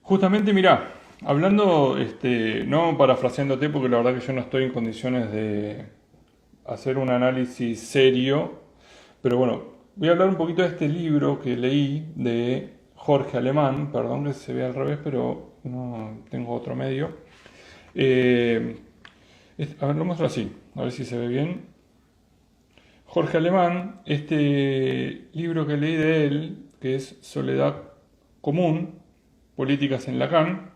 Justamente, mirá, hablando, no parafraseándote, porque la verdad que yo no estoy en condiciones de hacer un análisis serio, pero bueno, voy a hablar un poquito de este libro que leí de Jorge Alemán, perdón que se vea al revés, pero no tengo otro medio. Eh, a ver, lo muestro así, a ver si se ve bien. Jorge Alemán, este libro que leí de él, que es Soledad Común, Políticas en Lacan.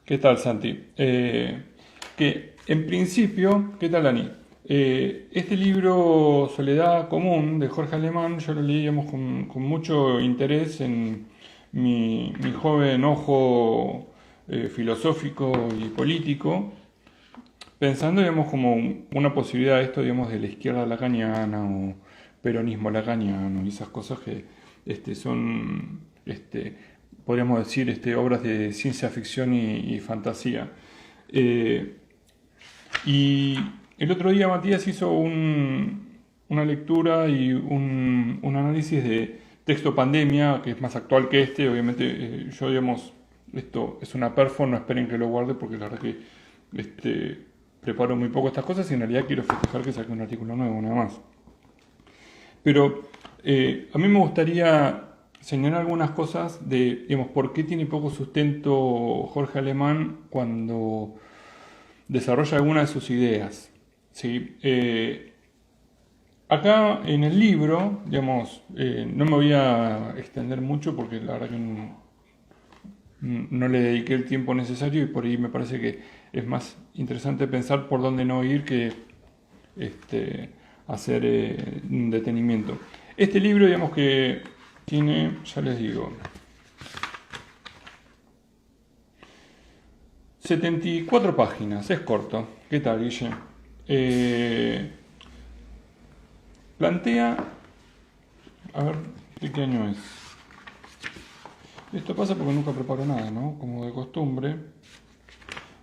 ¿Qué tal, Santi? Que en principio, ¿qué tal, Ani? Este libro Soledad Común de Jorge Alemán, yo lo leí digamos, con mucho interés en mi joven ojo filosófico y político, pensando digamos, como una posibilidad de esto digamos, de la izquierda lacaniana o peronismo lacaniano y esas cosas que son podríamos decir, obras de ciencia ficción y fantasía. Eh, y el otro día Matías hizo una lectura y un análisis de texto pandemia, que es más actual que este. Obviamente, yo, digamos, esto es una perfo, no esperen que lo guarde, porque la verdad que preparo muy poco estas cosas y en realidad quiero festejar que saque un artículo nuevo, nada más. Pero a mí me gustaría señalar algunas cosas de, digamos, por qué tiene poco sustento Jorge Alemán cuando desarrolla algunas de sus ideas. ¿Sí? Acá en el libro, digamos, no me voy a extender mucho porque la verdad que no le dediqué el tiempo necesario y por ahí me parece que es más interesante pensar por dónde no ir que este, hacer un detenimiento. Este libro, digamos que tiene, ya les digo, 74 páginas, es corto. ¿Qué tal, Guille? Eh, plantea, a ver, ¿de qué año es? Esto pasa porque nunca preparo nada, ¿no? Como de costumbre.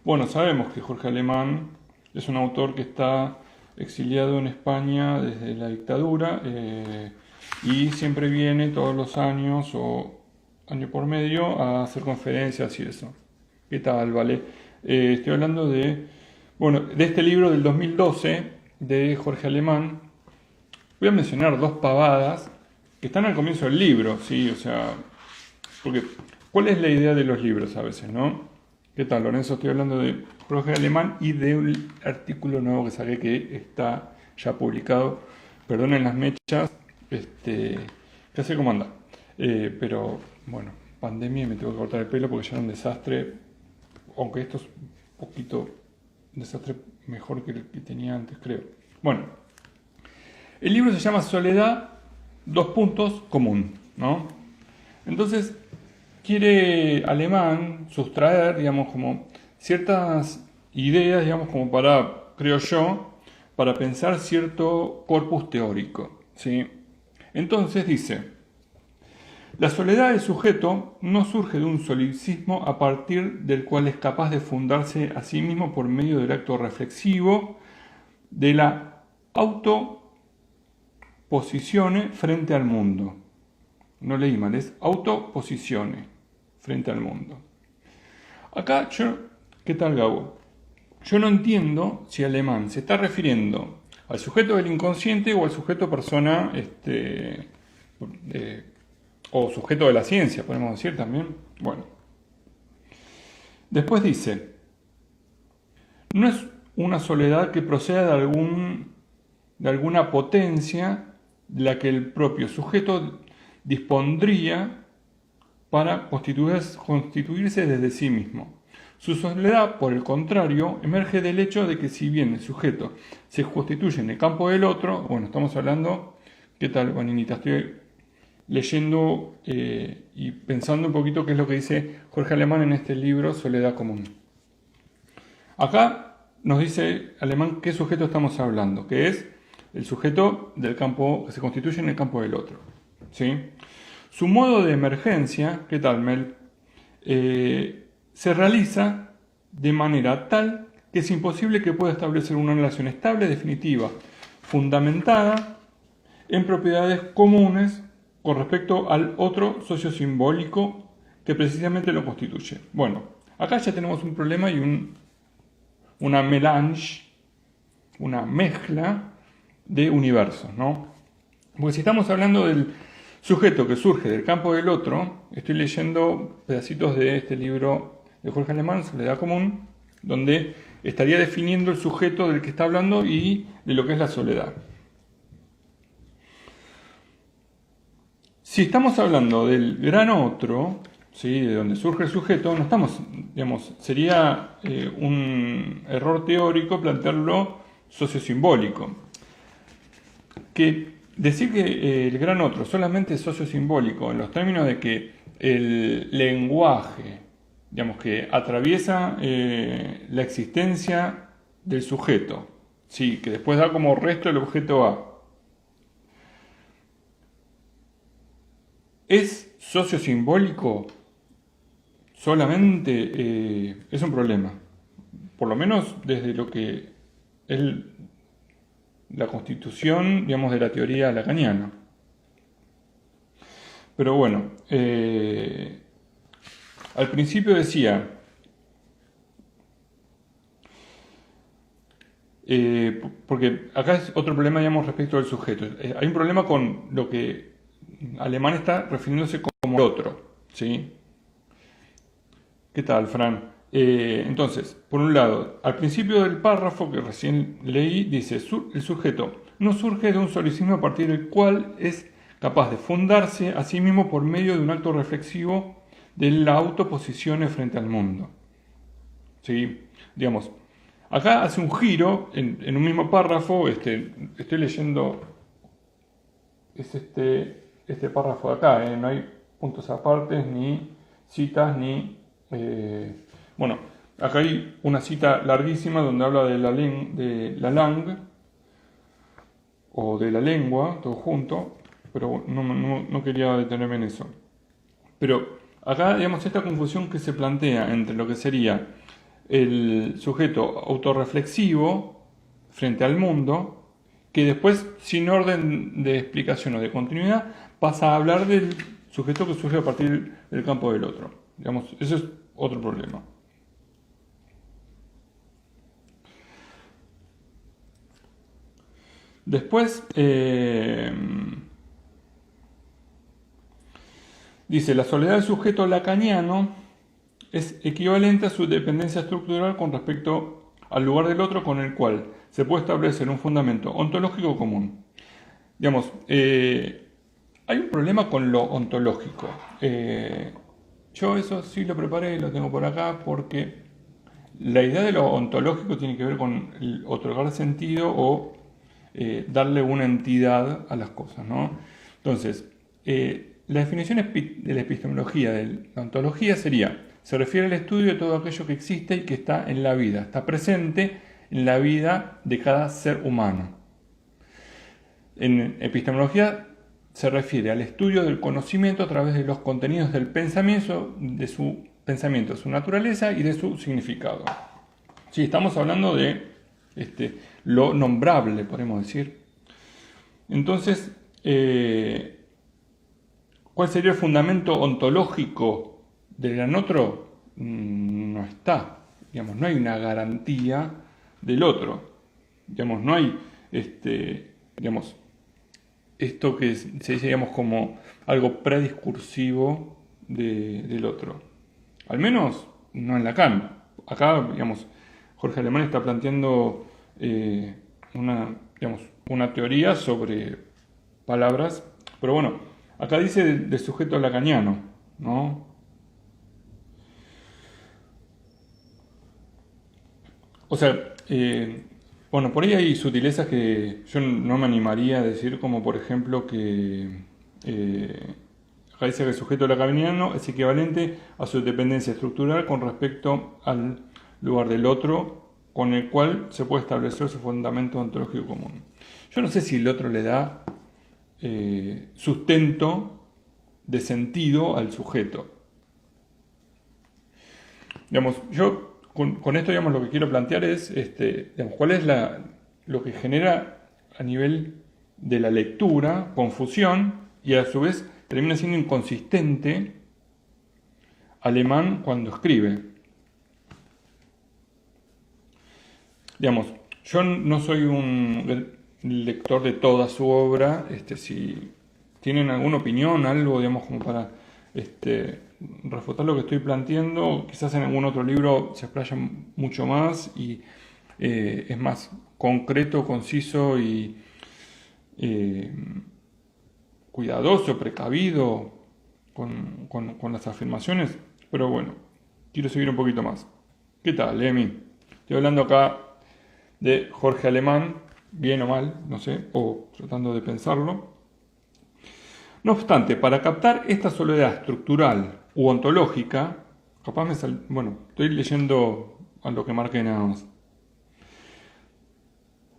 Bueno, sabemos que Jorge Alemán es un autor que está exiliado en España desde la dictadura y siempre viene todos los años o año por medio a hacer conferencias y eso. ¿Qué tal, vale? Estoy hablando bueno, de este libro del 2012 de Jorge Alemán. Voy a mencionar dos pavadas que están al comienzo del libro, ¿sí? O sea, porque ¿cuál es la idea de los libros a veces, no? ¿Qué tal, Lorenzo? Estoy hablando de Jorge Alemán y de un artículo nuevo que saqué que está ya publicado. Perdonen las mechas, ya sé cómo anda. Pero bueno, pandemia y me tengo que cortar el pelo porque ya era un desastre, aunque esto es un poquito un desastre mejor que el que tenía antes, creo. Bueno, el libro se llama Soledad, dos puntos, común, ¿no? Entonces, quiere Alemán sustraer, digamos, como ciertas ideas, digamos, como para, creo yo, para pensar cierto corpus teórico, ¿sí? Entonces dice, la soledad del sujeto no surge de un solipsismo a partir del cual es capaz de fundarse a sí mismo por medio del acto reflexivo de la autoposizione frente al mundo. No leí mal, es autoposizione frente al mundo. Acá yo, ¿qué tal, Gabo? Yo no entiendo si Alemán se está refiriendo al sujeto del inconsciente o al sujeto persona, o sujeto de la ciencia, podemos decir también. Bueno, después dice, no es una soledad que proceda de alguna potencia de la que el propio sujeto dispondría para constituirse desde sí mismo. Su soledad, por el contrario, emerge del hecho de que si bien el sujeto se constituye en el campo del otro, bueno, estamos hablando, ¿qué tal, Juaninita? Estoy leyendo y pensando un poquito qué es lo que dice Jorge Alemán en este libro, Soledad Común. Acá nos dice Alemán qué sujeto estamos hablando, que es el sujeto del campo que se constituye en el campo del otro, ¿sí? Su modo de emergencia, ¿qué tal, Mel? Se realiza de manera tal que es imposible que pueda establecer una relación estable, definitiva, fundamentada en propiedades comunes con respecto al otro sociosimbólico que precisamente lo constituye. Bueno, acá ya tenemos un problema y una melange, una mezcla de universos, ¿no? Porque si estamos hablando del sujeto que surge del campo del otro, estoy leyendo pedacitos de este libro de Jorge Alemán, Soledad Común, donde estaría definiendo el sujeto del que está hablando y de lo que es la soledad. Si estamos hablando del gran otro, ¿sí?, de donde surge el sujeto, no estamos, digamos, sería un error teórico plantearlo sociosimbólico. Que decir que el gran otro solamente es sociosimbólico en los términos de que el lenguaje, digamos, que atraviesa la existencia del sujeto, sí, que después da como resto el objeto A, es sociosimbólico solamente, es un problema, por lo menos desde lo que es la constitución, digamos, de la teoría lacaniana. Pero bueno, al principio decía, porque acá es otro problema, digamos, respecto al sujeto. Hay un problema con lo que Alemán está refiriéndose como el otro, ¿sí? ¿Qué tal, Fran? Entonces, por un lado, al principio del párrafo que recién leí, dice, el sujeto no surge de un solicismo a partir del cual es capaz de fundarse a sí mismo por medio de un acto reflexivo de la autoposición frente al mundo. ¿Sí? Digamos, acá hace un giro en un mismo párrafo, estoy leyendo, es este párrafo de acá, no hay puntos apartes, ni citas, ni... bueno, acá hay una cita larguísima donde habla de la langue, o de la lengua, todo junto, pero no quería detenerme en eso. Pero acá, digamos, esta confusión que se plantea entre lo que sería el sujeto autorreflexivo frente al mundo, que después, sin orden de explicación o de continuidad, pasa a hablar del sujeto que surge a partir del campo del otro. Digamos, eso es otro problema. Después, dice, la soledad del sujeto lacaniano es equivalente a su dependencia estructural con respecto al lugar del otro con el cual se puede establecer un fundamento ontológico común. Digamos, hay un problema con lo ontológico. Yo eso sí lo preparé, lo tengo por acá, porque la idea de lo ontológico tiene que ver con el otorgar sentido o darle una entidad a las cosas, ¿no? Entonces, la definición de la epistemología, de la ontología sería, se refiere al estudio de todo aquello que existe y que está en la vida, está presente en la vida de cada ser humano. En epistemología se refiere al estudio del conocimiento a través de los contenidos del pensamiento, su naturaleza y de su significado. Sí, estamos hablando de lo nombrable, podemos decir. Entonces, ¿cuál sería el fundamento ontológico del gran otro? No está. Digamos, no hay una garantía del otro. Digamos, no hay digamos, esto que se dice, digamos, como algo prediscursivo del otro. Al menos no en Lacan. Acá, digamos, Jorge Alemán está planteando una teoría sobre palabras, pero bueno, acá dice del sujeto lacaniano, ¿no? O sea, bueno, por ahí hay sutilezas que yo no me animaría a decir, como por ejemplo que acá dice que el sujeto lacaniano es equivalente a su dependencia estructural con respecto al lugar del otro con el cual se puede establecer su fundamento ontológico común. Yo no sé si el otro le da sustento de sentido al sujeto. Digamos, yo con esto, digamos, lo que quiero plantear es, digamos, cuál es lo que genera a nivel de la lectura confusión y a su vez termina siendo inconsistente Alemán cuando escribe. Digamos, yo no soy un lector de toda su obra. Si tienen alguna opinión, algo, digamos, como para refutar lo que estoy planteando, quizás en algún otro libro se explaya mucho más y es más concreto, conciso y eh, cuidadoso, precavido con las afirmaciones. Pero bueno, quiero seguir un poquito más. ¿Qué tal, Emi? Estoy hablando acá de Jorge Alemán, bien o mal, no sé, o tratando de pensarlo. No obstante, para captar esta soledad estructural u ontológica, bueno, estoy leyendo a lo que marqué nada más.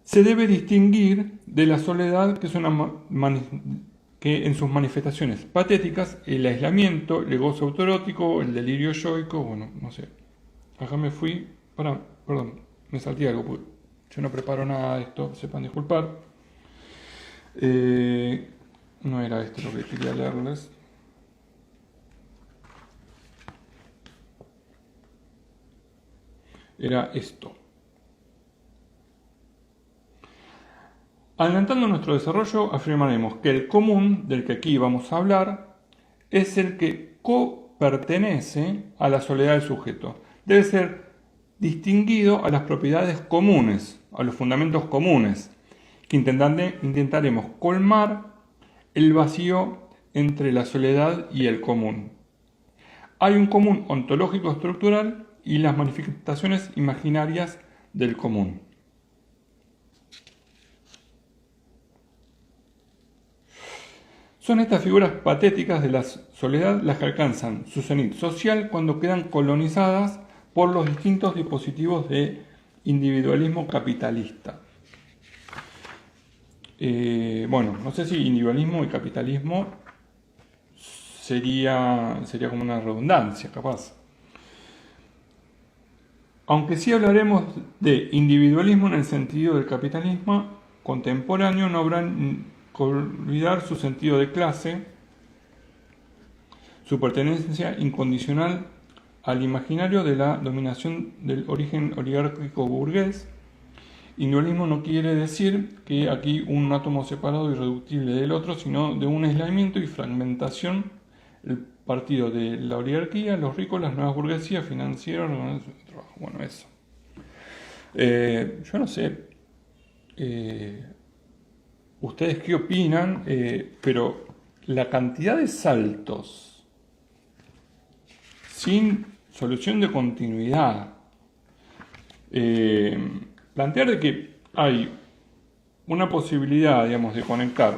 Se debe distinguir de la soledad que en sus manifestaciones patéticas, el aislamiento, el gozo autoerótico, el delirio yoico, bueno, no sé. Acá me fui, perdón, me salté algo, porque yo no preparo nada de esto, sepan disculpar. No era esto lo que quería leerles. Era esto. Adelantando nuestro desarrollo, afirmaremos que el común del que aquí vamos a hablar es el que copertenece a la soledad del sujeto. Debe ser distinguido a las propiedades comunes, a los fundamentos comunes, que intentaremos colmar el vacío entre la soledad y el común. Hay un común ontológico estructural y las manifestaciones imaginarias del común. Son estas figuras patéticas de la soledad las que alcanzan su cenit social cuando quedan colonizadas por los distintos dispositivos de individualismo capitalista. Bueno, no sé si individualismo y capitalismo sería como una redundancia, capaz. Aunque sí hablaremos de individualismo en el sentido del capitalismo contemporáneo, no habrá que olvidar su sentido de clase, su pertenencia incondicional al imaginario de la dominación del origen oligárquico burgués. Individualismo no quiere decir que aquí un átomo separado y irreductible del otro, sino de un aislamiento y fragmentación, el partido de la oligarquía, los ricos, las nuevas burguesías, financieros, bueno, eso. Yo no sé ustedes qué opinan, pero la cantidad de saltos sin solución de continuidad, plantear de que hay una posibilidad, digamos, de conectar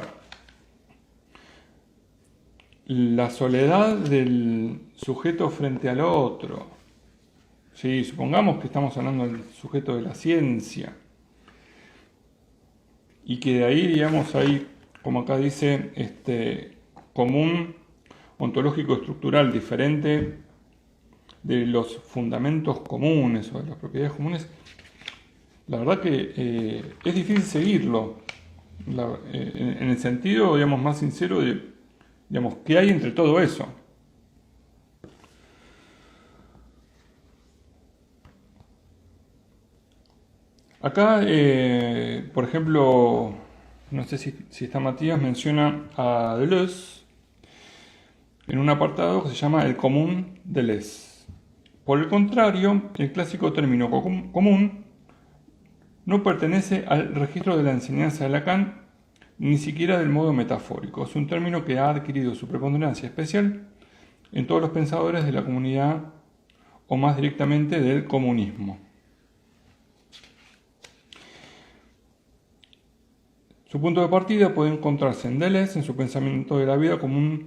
la soledad del sujeto frente al otro. Sí, supongamos que estamos hablando del sujeto de la ciencia y que de ahí, digamos, hay, como acá dice, común ontológico estructural diferente de los fundamentos comunes o de las propiedades comunes. La verdad que es difícil seguirlo, en el sentido, digamos, más sincero de, digamos, ¿qué hay entre todo eso? Acá, por ejemplo, no sé si está Matías, menciona a Deleuze en un apartado que se llama el común Deleuze. Por el contrario, el clásico término común no pertenece al registro de la enseñanza de Lacan, ni siquiera del modo metafórico. Es un término que ha adquirido su preponderancia especial en todos los pensadores de la comunidad o más directamente del comunismo. Su punto de partida puede encontrarse en Deleuze, en su pensamiento de la vida como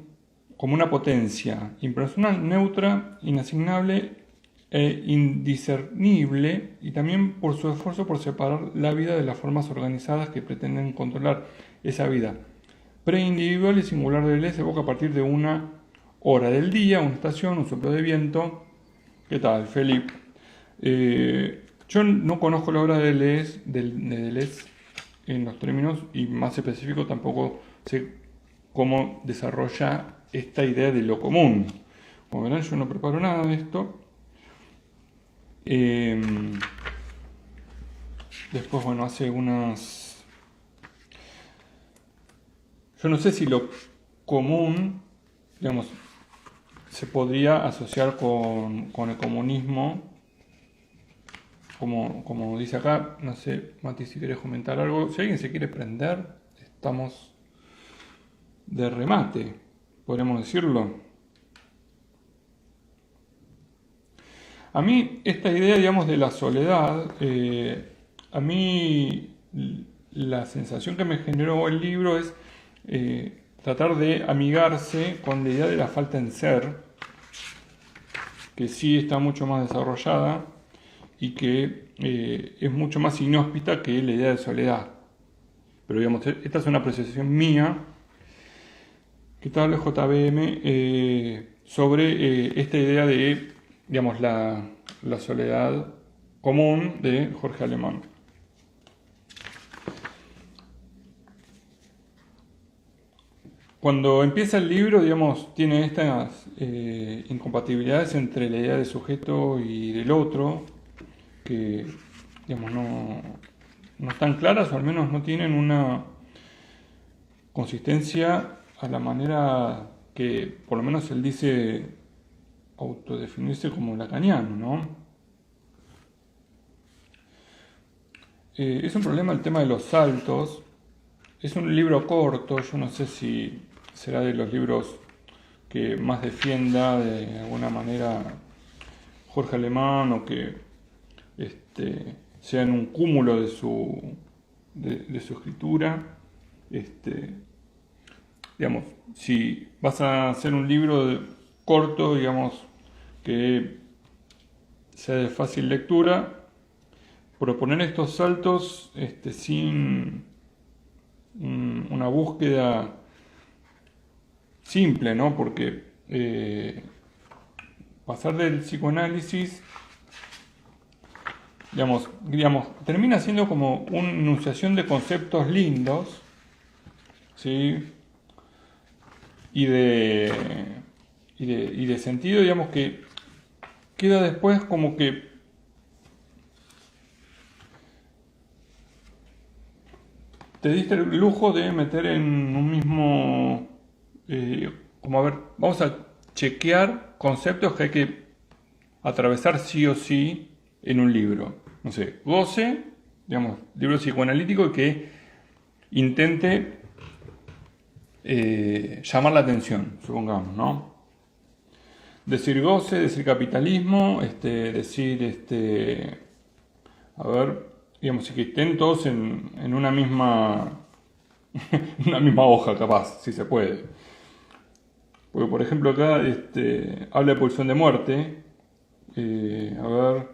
una potencia impersonal, neutra, inasignable e indiscernible, y también por su esfuerzo por separar la vida de las formas organizadas que pretenden controlar esa vida. Preindividual y singular de Deleuze evoca a partir de una hora del día, una estación, un soplo de viento. ¿Qué tal, Felipe? Yo no conozco la obra de Deleuze en los términos, y más específico tampoco sé cómo desarrolla esta idea de lo común. Como verán, yo no preparo nada de esto. Eh, Después, bueno, hace unas... Yo no sé si lo común, digamos, se podría asociar con el comunismo, como dice acá. No sé, Mati, si querés comentar algo. Si alguien se quiere prender, estamos de remate, podríamos decirlo. A mí, esta idea, digamos, de la soledad, a mí la sensación que me generó el libro es tratar de amigarse con la idea de la falta en ser, que sí está mucho más desarrollada y que es mucho más inhóspita que la idea de soledad. Pero digamos, esta es una apreciación mía que tal el JBM sobre esta idea de, digamos, la soledad común de Jorge Alemán. Cuando empieza el libro, digamos, tiene estas incompatibilidades entre la idea del sujeto y del otro, que, digamos, no están claras, o al menos no tienen una consistencia a la manera que, por lo menos, él dice autodefinirse como lacaniano, ¿no? Es un problema el tema de los saltos. Es un libro corto, yo no sé si será de los libros que más defienda de alguna manera Jorge Alemán, o que sea en un cúmulo de su escritura. Digamos, si vas a hacer un libro corto, digamos, que sea de fácil lectura, proponer estos saltos sin una búsqueda simple, ¿no? Porque pasar del psicoanálisis, digamos, termina siendo como una enunciación de conceptos lindos, ¿sí? Y de sentido, digamos, que queda después como que te diste el lujo de meter en un mismo, como a ver, vamos a chequear conceptos que hay que atravesar sí o sí en un libro. No sé, goce, digamos, libro psicoanalítico que intente llamar la atención, supongamos, ¿no? Decir goce, decir capitalismo, decir, a ver, digamos, que estén todos en una misma hoja, capaz, si se puede. Porque, por ejemplo, acá habla de pulsión de muerte. A ver,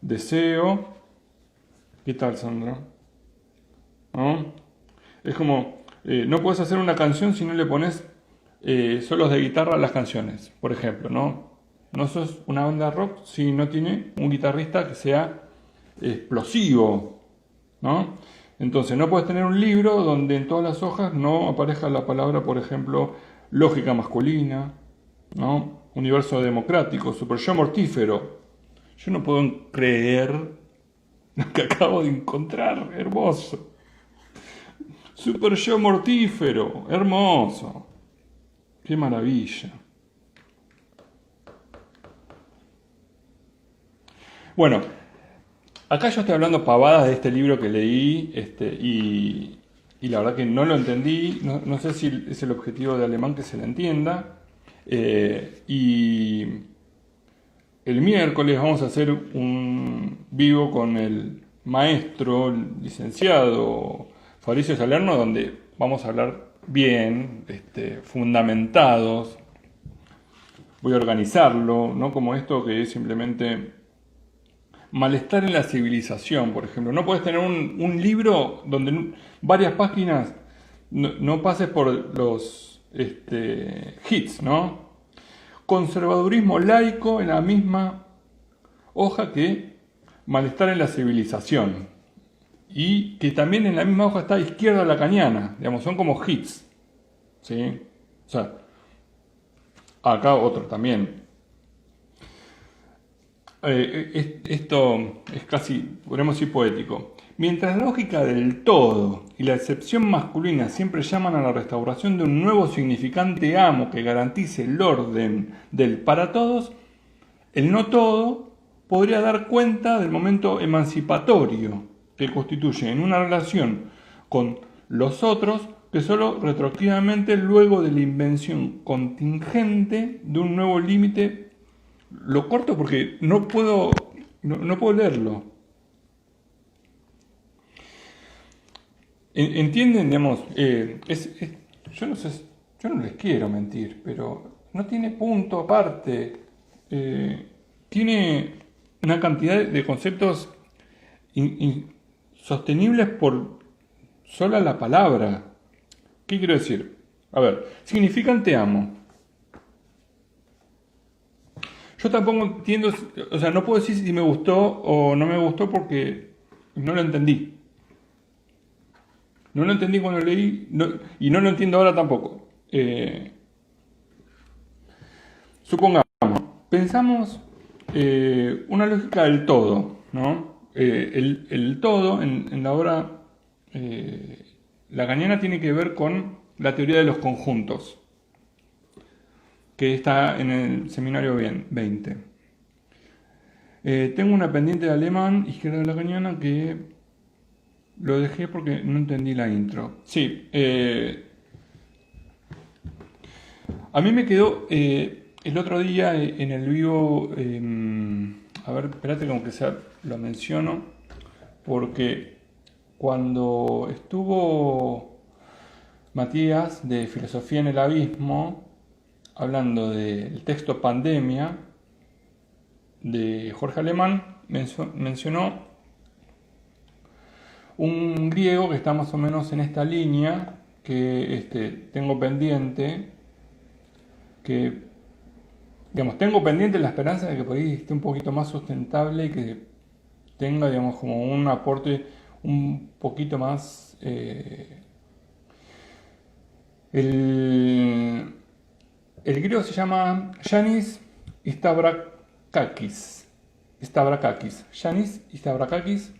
deseo. ¿Qué tal, Sandra? ¿No? Es como, no puedes hacer una canción si no le pones solos de guitarra a las canciones, por ejemplo, ¿no? No sos una banda de rock si no tiene un guitarrista que sea explosivo, ¿no? Entonces no puedes tener un libro donde en todas las hojas no aparezca la palabra, por ejemplo, lógica masculina, ¿no? Universo democrático, super yo mortífero. Yo no puedo creer lo que acabo de encontrar, hermoso. Super yo mortífero, hermoso. Qué maravilla. Bueno, acá yo estoy hablando pavadas de este libro que leí, y la verdad que no lo entendí. No sé si es el objetivo de Alemán que se le entienda. Y el miércoles vamos a hacer un vivo con el maestro, el licenciado Fabricio Salerno, donde vamos a hablar bien, fundamentados. Voy a organizarlo, no como esto que es simplemente malestar en la civilización, por ejemplo. No puedes tener un libro donde en varias páginas no pases por los hits, ¿no? Conservadurismo laico en la misma hoja que malestar en la civilización. Y que también en la misma hoja está izquierda lacaniana, digamos, son como hits, ¿sí? O sea, acá otro también, esto es casi, podemos decir, poético. Mientras la lógica del todo y la excepción masculina siempre llaman a la restauración de un nuevo significante amo que garantice el orden del para todos, el no todo podría dar cuenta del momento emancipatorio que constituye en una relación con los otros que solo retroactivamente luego de la invención contingente de un nuevo límite. Lo corto porque no puedo leerlo. ¿Entienden? Digamos, yo no sé, yo no les quiero mentir, pero no tiene punto aparte. Tiene una cantidad de conceptos sostenibles por sola la palabra. ¿Qué quiero decir? A ver, significan te amo. Yo tampoco entiendo, o sea, no puedo decir si me gustó o no me gustó porque no lo entendí. No lo entendí cuando leí y no lo entiendo ahora tampoco. Supongamos, pensamos una lógica del todo, ¿no? El todo en la obra lacaniana tiene que ver con la teoría de los conjuntos, que está en el seminario 20. Tengo una pendiente de alemán, izquierda lacaniana, que lo dejé porque no entendí la intro. Sí, a mí me quedó el otro día en el vivo, a ver, espérate como que sea, lo menciono, porque cuando estuvo Matías de Filosofía en el Abismo, hablando del texto Pandemia de Jorge Alemán, mencionó un griego que está más o menos en esta línea, que tengo pendiente, que, digamos, tengo pendiente la esperanza de que por ahí esté un poquito más sustentable y que tenga, digamos, como un aporte un poquito más... el griego se llama Yanis Stavrakakis. Yanis Stavrakakis.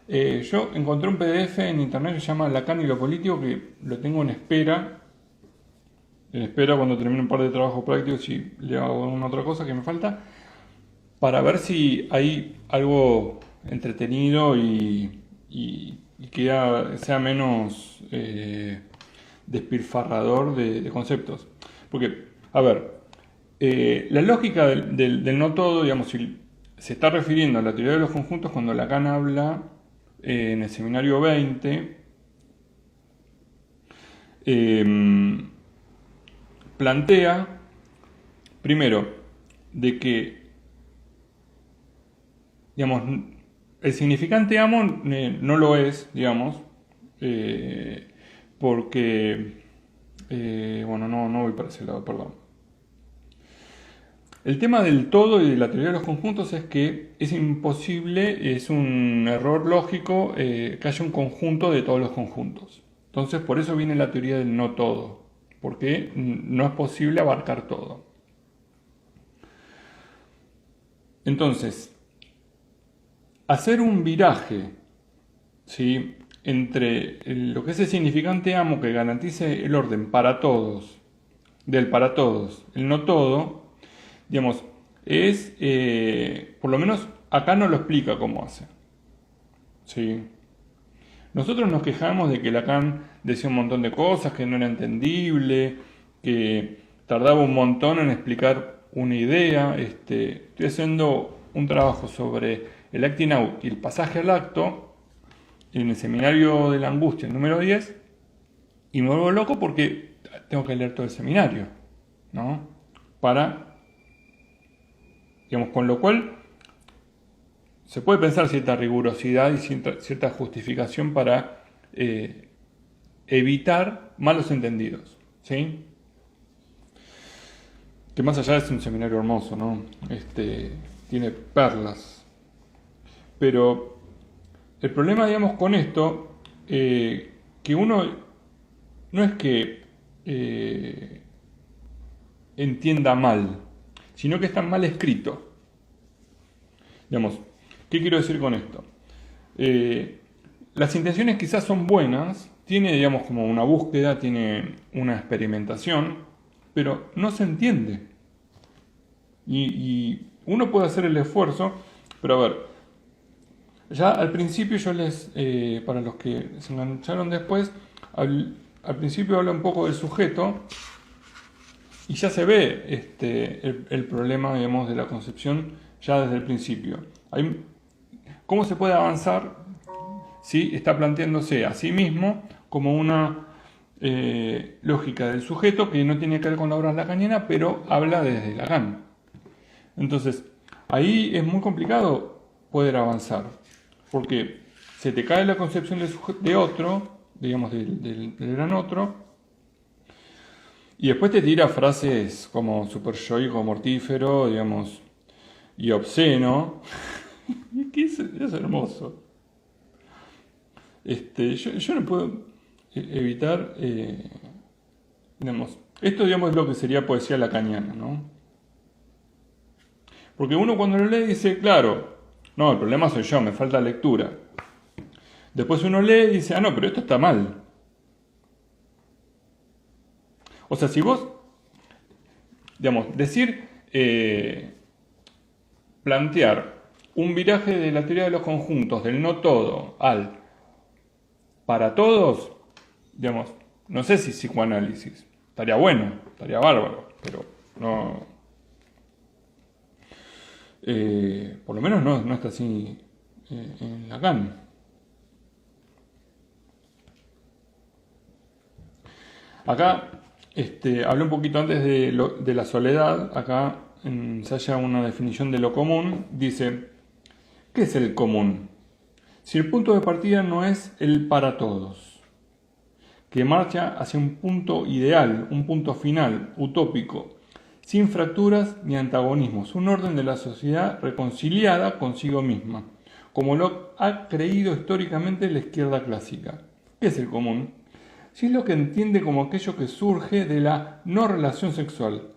Yo encontré un PDF en internet que se llama Lacan y lo político, que lo tengo en espera. En espera cuando termine un par de trabajos prácticos y le hago alguna otra cosa que me falta, para ver si hay algo entretenido y que sea menos despilfarrador de conceptos. Porque, a ver, la lógica del no todo, digamos, si se está refiriendo a la teoría de los conjuntos cuando Lacan habla en el seminario 20, plantea, primero, de que, digamos, el significante amo no lo es, digamos, porque, bueno, no voy para ese lado, perdón. El tema del todo y de la teoría de los conjuntos es que es imposible, es un error lógico que haya un conjunto de todos los conjuntos. Entonces, por eso viene la teoría del no todo, porque no es posible abarcar todo. Entonces, hacer un viraje, ¿sí?, entre lo que es el significante amo que garantice el orden para todos, del para todos, el no todo, digamos, es, por lo menos acá no lo explica cómo hace. ¿Sí? Nosotros nos quejamos de que Lacan decía un montón de cosas, que no era entendible, que tardaba un montón en explicar una idea. Estoy haciendo un trabajo sobre el acting out y el pasaje al acto en el seminario de la angustia número 10 y me vuelvo loco porque tengo que leer todo el seminario, ¿no? Para, digamos, con lo cual se puede pensar cierta rigurosidad y cierta justificación para evitar malos entendidos, ¿sí? Que más allá es un seminario hermoso, ¿no? Tiene perlas. Pero el problema, digamos, con esto, que uno no es que entienda mal, sino que está mal escrito. Digamos, ¿qué quiero decir con esto? Las intenciones quizás son buenas, tiene, digamos, como una búsqueda, tiene una experimentación, pero no se entiende. Y uno puede hacer el esfuerzo, pero a ver, ya al principio yo para los que se engancharon después, al principio habla un poco del sujeto y ya se ve el problema, digamos, de la concepción ya desde el principio. ¿Cómo se puede avanzar si está planteándose a sí mismo como una lógica del sujeto que no tiene que ver con la obra lacaniana, pero habla desde Lacan? Entonces, ahí es muy complicado poder avanzar, porque se te cae la concepción de otro, digamos, del gran otro, y después te tira frases como superyoico, mortífero, digamos, y obsceno, y que es hermoso. Yo no puedo evitar, digamos, esto digamos es lo que sería poesía lacaniana, ¿no? Porque uno cuando lo lee dice, claro, no, el problema soy yo, me falta lectura. Después uno lee y dice, ah, no, pero esto está mal. O sea, si vos, digamos, plantear un viraje de la teoría de los conjuntos, del no todo, al para todos, digamos, no sé si psicoanálisis, estaría bueno, estaría bárbaro, pero no, por lo menos no está así en Lacan. Acá hablé un poquito antes de la soledad. Acá se halla una definición de lo común. Dice, ¿qué es el común? Si el punto de partida no es el para todos, que marcha hacia un punto ideal, un punto final, utópico, sin fracturas ni antagonismos, un orden de la sociedad reconciliada consigo misma, como lo ha creído históricamente la izquierda clásica. ¿Qué es el común? Si es lo que entiende como aquello que surge de la no relación sexual.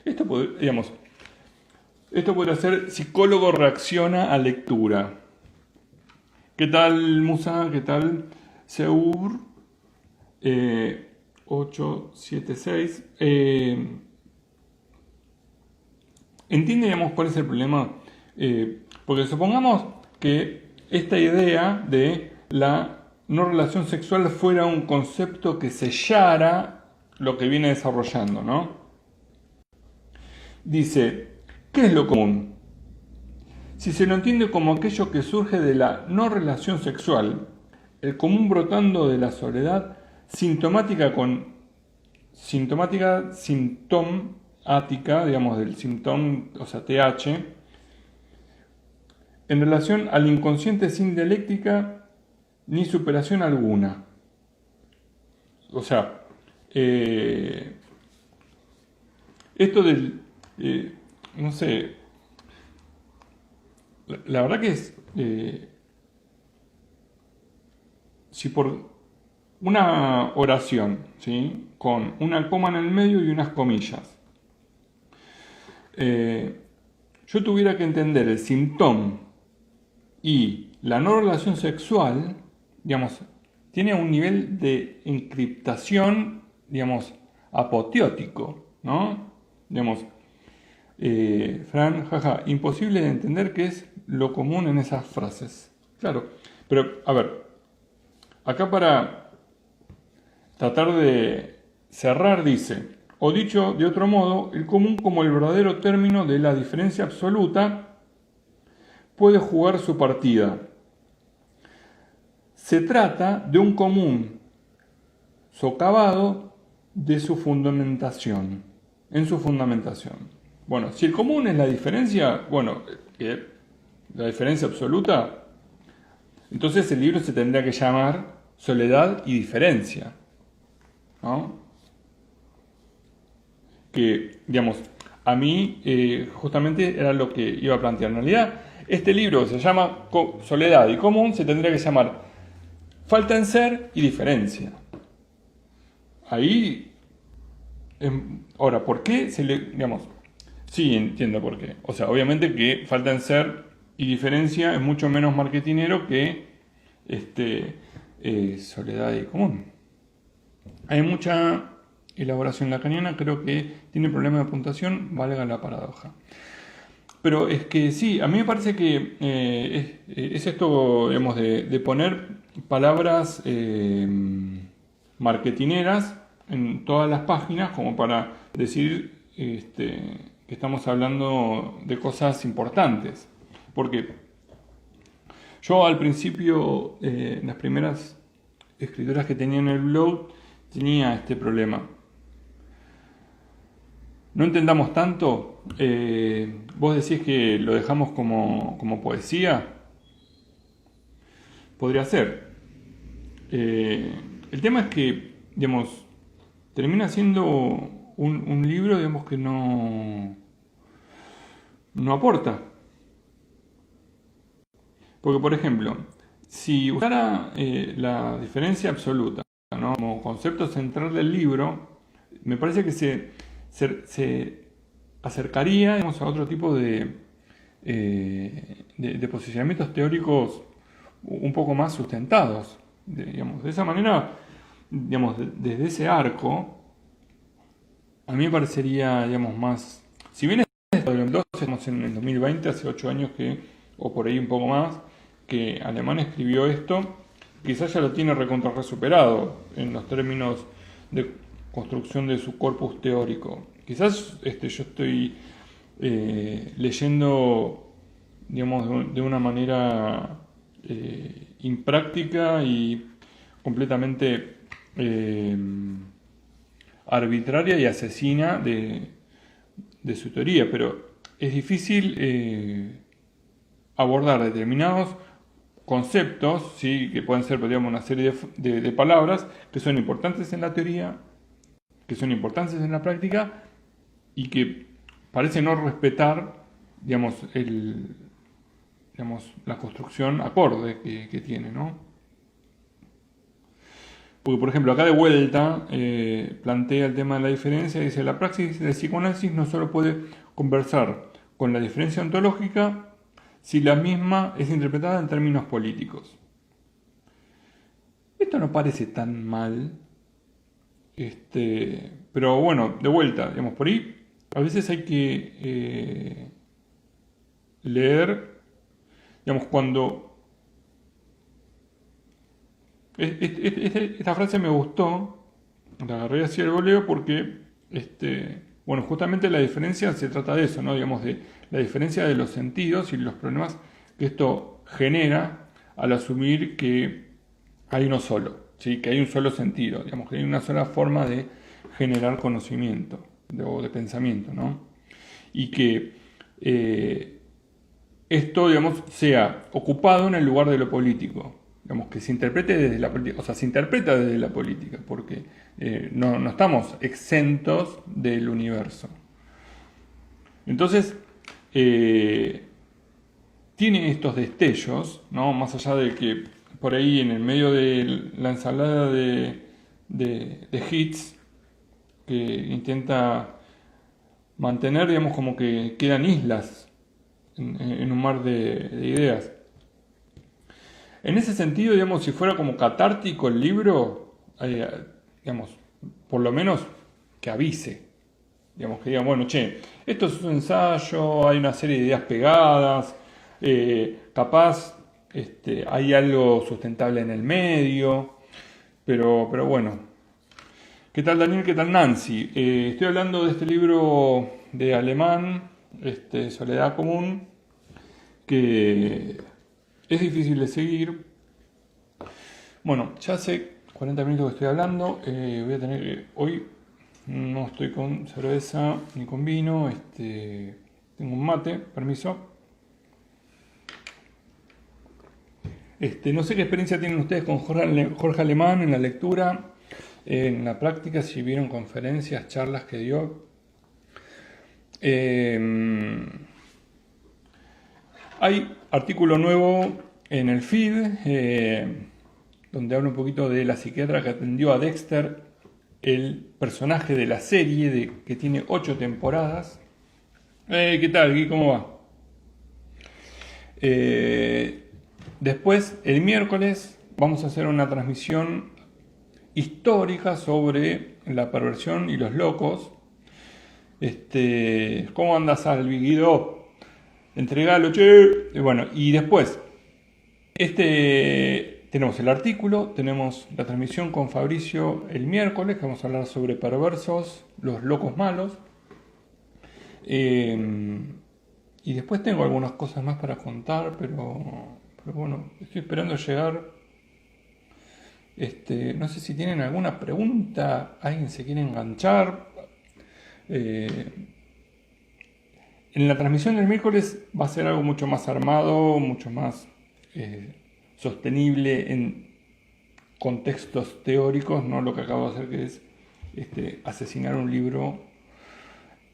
Esto podría ser psicólogo reacciona a lectura. ¿Qué tal, Musa? ¿Qué tal, Seur? 876. ¿Entiende, digamos, cuál es el problema? Porque supongamos que esta idea de la no relación sexual fuera un concepto que sellara lo que viene desarrollando, ¿no? Dice, ¿qué es lo común? Si se lo entiende como aquello que surge de la no relación sexual, el común brotando de la soledad sintomática, digamos, del síntoma, o sea, TH, en relación al inconsciente sin dialéctica ni superación alguna. O sea, esto del, no sé, la verdad que es, si por una oración, ¿sí?, con una coma en el medio y unas comillas, yo tuviera que entender el síntoma y la no relación sexual, digamos, tiene un nivel de encriptación, digamos, apoteótico, ¿no? Digamos, Fran, jaja, imposible de entender qué es lo común en esas frases. Claro, pero a ver, acá para tratar de cerrar dice, o dicho de otro modo, el común como el verdadero término de la diferencia absoluta puede jugar su partida. Se trata de un común socavado de su fundamentación, en su fundamentación. Bueno, si el común es la diferencia, bueno, la diferencia absoluta, entonces el libro se tendría que llamar Soledad y Diferencia, ¿no? Que, digamos, a mí justamente era lo que iba a plantear. En realidad, este libro se llama Soledad y Común, se tendría que llamar Falta en Ser y Diferencia. Ahí, ahora, ¿por qué Sí, entiendo por qué. O sea, obviamente que falta en ser y diferencia es mucho menos marketinero que este, soledad y común. Hay mucha elaboración lacaniana, creo que tiene problemas de puntuación, valga la paradoja. Pero es que sí, a mí me parece que es esto, digamos, de poner palabras marketineras en todas las páginas como para decir que estamos hablando de cosas importantes. Porque yo al principio, las primeras escrituras que tenía en el blog, tenía este problema. No entendamos tanto, vos decís que lo dejamos como poesía, podría ser. El tema es que, digamos, termina siendo un libro, digamos, que no aporta. Porque, por ejemplo, si usara la diferencia absoluta, ¿no?, como concepto central del libro, me parece que se acercaría, digamos, a otro tipo de posicionamientos teóricos un poco más sustentados. Digamos, de esa manera, digamos, desde ese arco, a mí me parecería, digamos, más... Si bien es de 2012, estamos en el 2020, hace 8 años que, o por ahí un poco más, que Alemán escribió esto, quizás ya lo tiene recontra superado en los términos de construcción de su corpus teórico. Quizás yo estoy leyendo, digamos, de una manera impráctica y completamente arbitraria y asesina de su teoría, pero es difícil abordar determinados conceptos, ¿sí?, que pueden ser, digamos, una serie de palabras que son importantes en la teoría, que son importantes en la práctica y que parece no respetar, digamos, la construcción acorde que tiene, ¿no? Porque, por ejemplo, acá de vuelta plantea el tema de la diferencia y dice: la praxis del psicoanálisis no solo puede conversar con la diferencia ontológica si la misma es interpretada en términos políticos. Esto no parece tan mal, pero bueno, de vuelta, digamos, por ahí a veces hay que leer, digamos, cuando... Esta frase me gustó, la agarré así al voleo porque, bueno, justamente la diferencia se trata de eso, ¿no? Digamos, de la diferencia de los sentidos y los problemas que esto genera al asumir que hay uno solo, ¿sí?, que hay un solo sentido, digamos, que hay una sola forma de generar conocimiento o de pensamiento, ¿no? Y que esto, digamos, sea ocupado en el lugar de lo político, digamos, que se interprete desde la política, o sea, se interpreta desde la política, porque no estamos exentos del universo. Entonces, tiene estos destellos, ¿no?, más allá de que por ahí en el medio de la ensalada de hits que intenta mantener, digamos, como que quedan islas en un mar de ideas. En ese sentido, digamos, si fuera como catártico el libro, digamos, por lo menos que avise, digamos, que digan, bueno, che, esto es un ensayo, hay una serie de ideas pegadas, capaz hay algo sustentable en el medio, pero bueno. ¿Qué tal, Daniel? ¿Qué tal, Nancy? Estoy hablando de este libro de Alemán, Soledad Común, que es difícil de seguir. Bueno, ya hace 40 minutos que estoy hablando. Voy a tener hoy no estoy con cerveza ni con vino. Tengo un mate, permiso. No sé qué experiencia tienen ustedes con Jorge Alemán en la lectura, en la práctica, si vieron conferencias, charlas que dio. Hay artículo nuevo en el feed, donde habla un poquito de la psiquiatra que atendió a Dexter, el personaje de la serie que tiene 8 temporadas. ¿Qué tal, Gui? ¿Cómo va? Eh, Después, el miércoles, vamos a hacer una transmisión histórica sobre la perversión y los locos. ¿Cómo andas, Salvi, Guido? Entregalo, che. Bueno, y después, tenemos el artículo, tenemos la transmisión con Fabricio el miércoles, que vamos a hablar sobre perversos, los locos malos. Eh, y después tengo algunas cosas más para contar, pero bueno, estoy esperando llegar. No sé si tienen alguna pregunta, alguien se quiere enganchar. Eh, en la transmisión del miércoles va a ser algo mucho más armado, mucho más sostenible en contextos teóricos, no lo que acabo de hacer que es asesinar un libro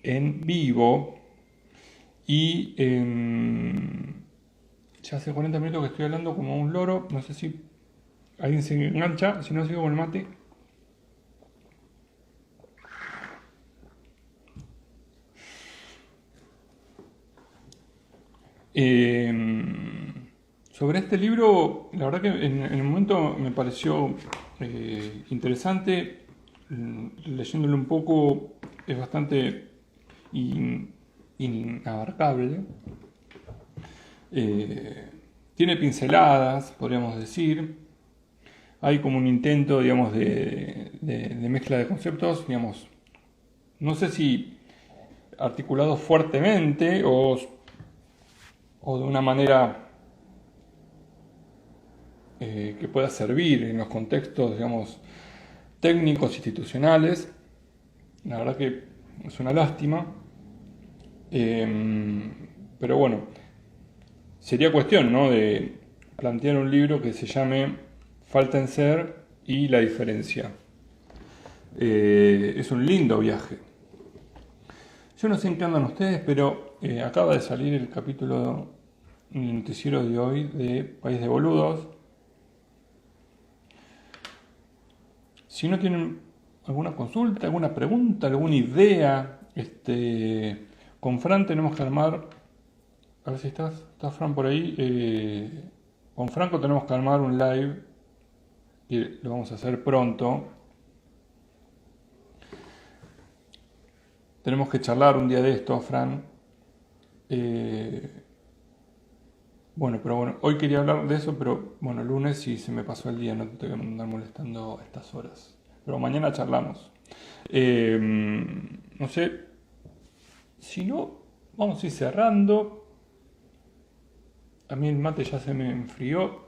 en vivo. Y ya hace 40 minutos que estoy hablando como un loro, no sé si alguien se engancha, si no sigo con el mate. Eh, Sobre este libro, la verdad que en el momento me pareció interesante, leyéndolo un poco es bastante inabarcable. Eh, Tiene pinceladas, podríamos decir. Hay como un intento, digamos, de mezcla de conceptos, digamos, no sé si articulados fuertemente o de una manera que pueda servir en los contextos, digamos, técnicos, institucionales. La verdad que es una lástima. Pero bueno, sería cuestión, ¿no?, de plantear un libro que se llame Falta en Ser y la diferencia. Es un lindo viaje. Yo no sé en qué andan ustedes, pero acaba de salir el capítulo en el noticiero de hoy de País de Boludos. Si no tienen alguna consulta, alguna pregunta, alguna idea, con Fran tenemos que armar, a ver si está Fran por ahí, con Franco tenemos que armar un live, que lo vamos a hacer pronto. Tenemos que charlar un día de esto, Fran. Pero bueno, hoy quería hablar de eso, pero bueno, lunes sí se me pasó el día, no te voy a andar molestando a estas horas. Pero mañana charlamos. No sé, si no, vamos a ir cerrando. A mí el mate ya se me enfrió.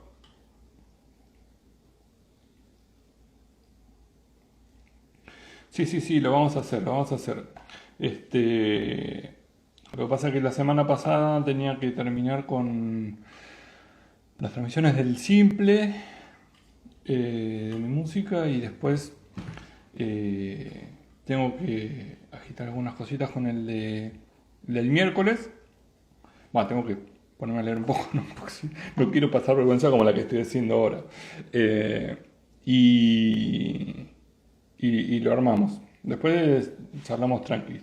Sí, sí, sí, lo vamos a hacer, lo vamos a hacer. Lo que pasa es que la semana pasada tenía que terminar con las transmisiones del simple, de mi música, y después eh, tengo que agitar algunas cositas con del miércoles. Bueno, tengo que ponerme a leer un poco, ¿no? Porque no quiero pasar vergüenza como la que estoy haciendo ahora. Eh, y, y lo armamos. Después charlamos tranqui.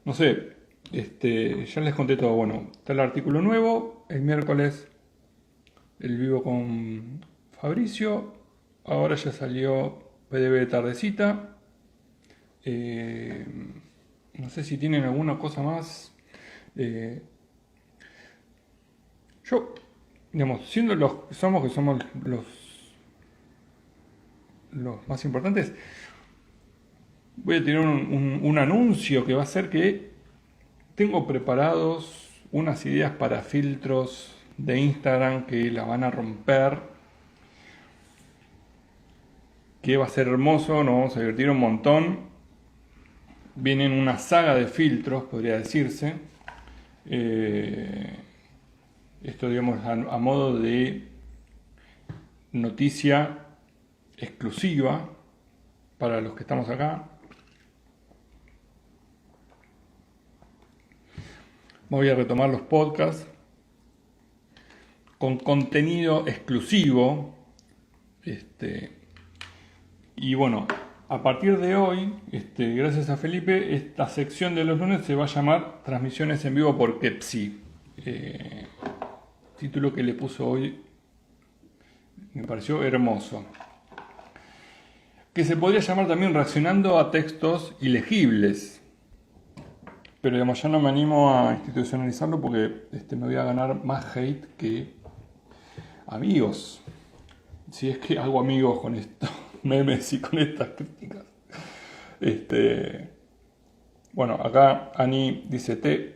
No sé, ya les conté todo. Bueno, está el artículo nuevo. El miércoles el vivo con Fabricio. Ahora ya salió PDV de tardecita. Eh, no sé si tienen alguna cosa más. Eh, yo, digamos, siendo los que somos los más importantes, voy a tener un anuncio que va a ser que tengo preparados unas ideas para filtros de Instagram que la van a romper, que va a ser hermoso, nos vamos a divertir un montón. Vienen una saga de filtros, podría decirse. Eh, Esto, digamos, a modo de noticia exclusiva para los que estamos acá. Voy a retomar los podcasts con contenido exclusivo. Y bueno, A partir de hoy, gracias a Felipe, esta sección de los lunes se va a llamar Transmisiones en vivo por Kepsi. Título que le puso hoy me pareció hermoso. Que se podría llamar también Reaccionando a textos ilegibles. Pero digamos, ya no me animo a institucionalizarlo porque me voy a ganar más hate que amigos. Si es que hago amigos con estos memes y con estas críticas. Bueno, acá Ani dice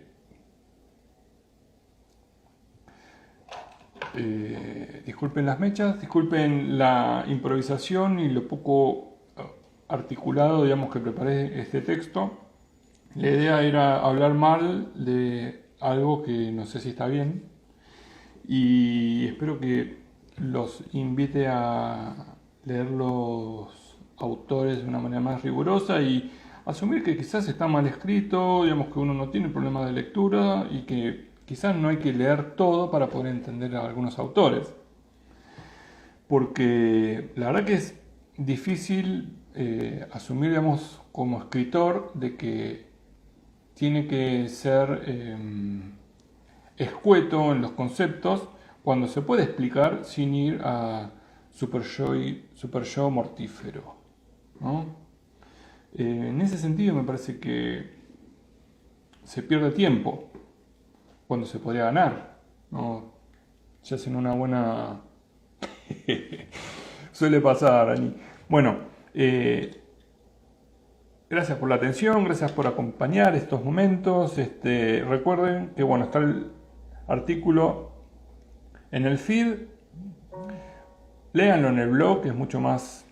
disculpen las mechas, disculpen la improvisación y lo poco articulado, digamos, que preparé este texto. La idea era hablar mal de algo que no sé si está bien y espero que los invite a leer los autores de una manera más rigurosa y asumir que quizás está mal escrito, digamos que uno no tiene problema de lectura y que quizás no hay que leer todo para poder entender a algunos autores. Porque la verdad que es difícil asumir, digamos, como escritor de que tiene que ser escueto en los conceptos cuando se puede explicar sin ir a super yo mortífero, ¿no? En ese sentido me parece que se pierde tiempo cuando se podría ganar, ¿no? Ya hacen una buena... Suele pasar, Ani. Bueno, gracias por la atención, gracias por acompañar estos momentos. Recuerden que bueno, está el artículo en el feed. Léanlo en el blog, que es mucho más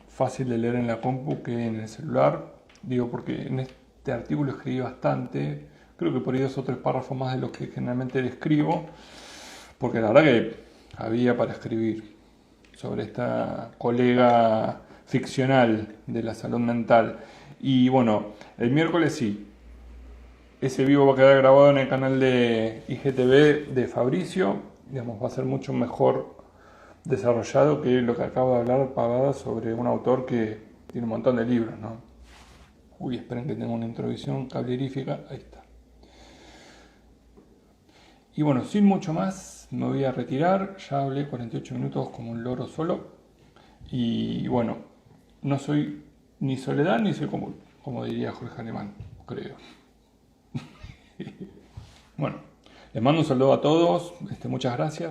fácil de leer en la compu que en el celular. Digo, porque en este artículo escribí bastante. Creo que por ahí 2 o 3 párrafos más de los que generalmente escribo. Porque la verdad que había para escribir sobre esta colega ficcional de la salud mental. Y bueno, el miércoles sí. Ese vivo va a quedar grabado en el canal de IGTV de Fabricio. Digamos, va a ser mucho mejor desarrollado que lo que acabo de hablar pagada sobre un autor que tiene un montón de libros, ¿no? Uy, esperen que tenga una introducción cablerífica. Ahí está. Y bueno, sin mucho más, me voy a retirar. Ya hablé 48 minutos como un loro solo. Y bueno, no soy ni soledad ni soy como diría Jorge Alemán, creo. Bueno, les mando un saludo a todos. Muchas gracias.